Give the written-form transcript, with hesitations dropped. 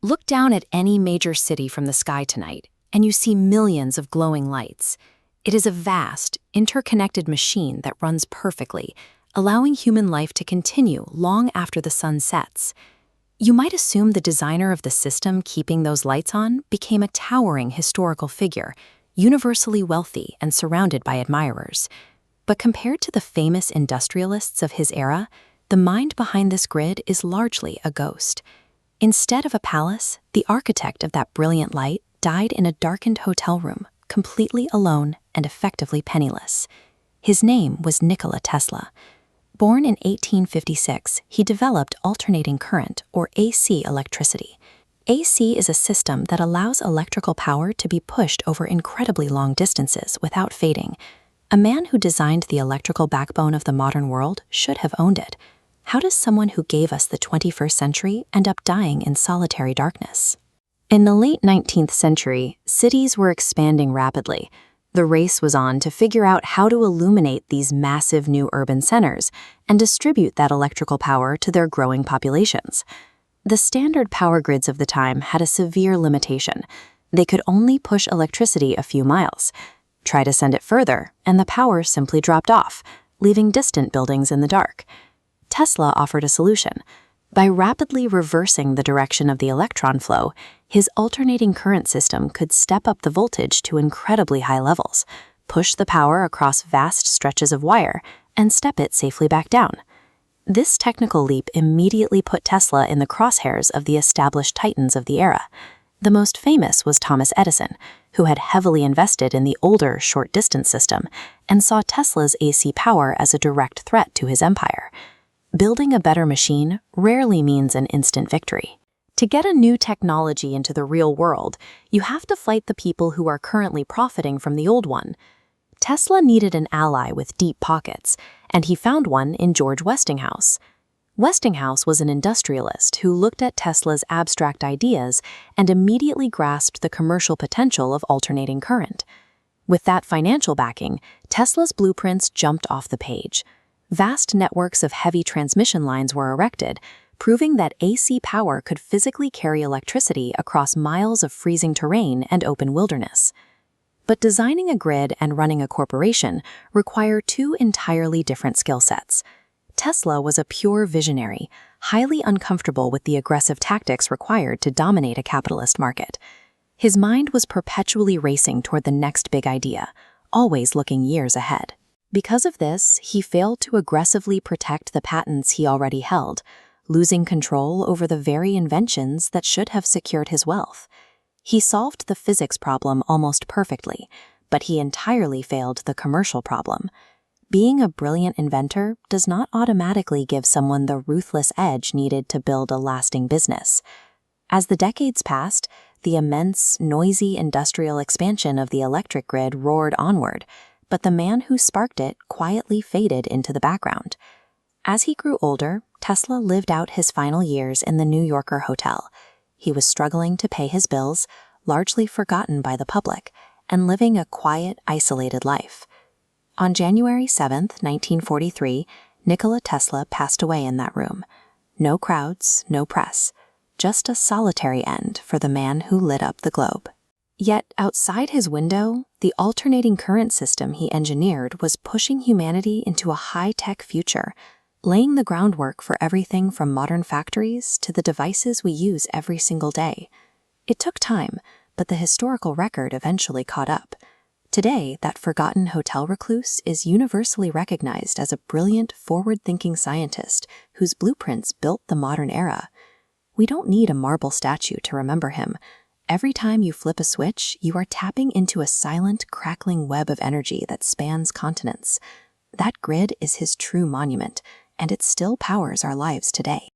Look down at any major city from the sky tonight, and you see millions of glowing lights. It is a vast, interconnected machine that runs perfectly, allowing human life to continue long after the sun sets. You might assume the designer of the system keeping those lights on became a towering historical figure, universally wealthy and surrounded by admirers. But compared to the famous industrialists of his era, the mind behind this grid is largely a ghost. Instead of a palace, the architect of that brilliant light died in a darkened hotel room, completely alone and effectively penniless. His name was Nikola Tesla. Born in 1856, he developed alternating current, or AC electricity. AC is a system that allows electrical power to be pushed over incredibly long distances without fading. A man who designed the electrical backbone of the modern world should have owned it. How does someone who gave us the 21st century end up dying in solitary darkness? In the late 19th century, cities were expanding rapidly. The race was on to figure out how to illuminate these massive new urban centers and distribute that electrical power to their growing populations. The standard power grids of the time had a severe limitation. They could only push electricity a few miles. Try to send it further, and the power simply dropped off, leaving distant buildings in the dark. Tesla offered a solution. By rapidly reversing the direction of the electron flow, his alternating current system could step up the voltage to incredibly high levels, push the power across vast stretches of wire, and step it safely back down. This technical leap immediately put Tesla in the crosshairs of the established titans of the era. The most famous was Thomas Edison, who had heavily invested in the older short-distance system and saw Tesla's AC power as a direct threat to his empire. Building a better machine rarely means an instant victory. To get a new technology into the real world, you have to fight the people who are currently profiting from the old one. Tesla needed an ally with deep pockets, and he found one in George Westinghouse. Westinghouse was an industrialist who looked at Tesla's abstract ideas and immediately grasped the commercial potential of alternating current. With that financial backing, Tesla's blueprints jumped off the page. Vast networks of heavy transmission lines were erected, proving that AC power could physically carry electricity across miles of freezing terrain and open wilderness. But designing a grid and running a corporation require two entirely different skill sets. Tesla was a pure visionary, highly uncomfortable with the aggressive tactics required to dominate a capitalist market. His mind was perpetually racing toward the next big idea, always looking years ahead. Because of this, he failed to aggressively protect the patents he already held, losing control over the very inventions that should have secured his wealth. He solved the physics problem almost perfectly, but he entirely failed the commercial problem. Being a brilliant inventor does not automatically give someone the ruthless edge needed to build a lasting business. As the decades passed, the immense, noisy industrial expansion of the electric grid roared onward, but the man who sparked it quietly faded into the background. As he grew older, Tesla lived out his final years in the New Yorker hotel. He was struggling to pay his bills, largely forgotten by the public, and living a quiet, isolated life. On January 7, 1943, Nikola Tesla passed away in that room. No crowds, no press, just a solitary end for the man who lit up the globe. Yet, outside his window, the alternating current system he engineered was pushing humanity into a high-tech future, laying the groundwork for everything from modern factories to the devices we use every single day. It took time, but the historical record eventually caught up. Today, that forgotten hotel recluse is universally recognized as a brilliant, forward-thinking scientist whose blueprints built the modern era. We don't need a marble statue to remember him. Every time you flip a switch, you are tapping into a silent, crackling web of energy that spans continents. That grid is his true monument, and it still powers our lives today.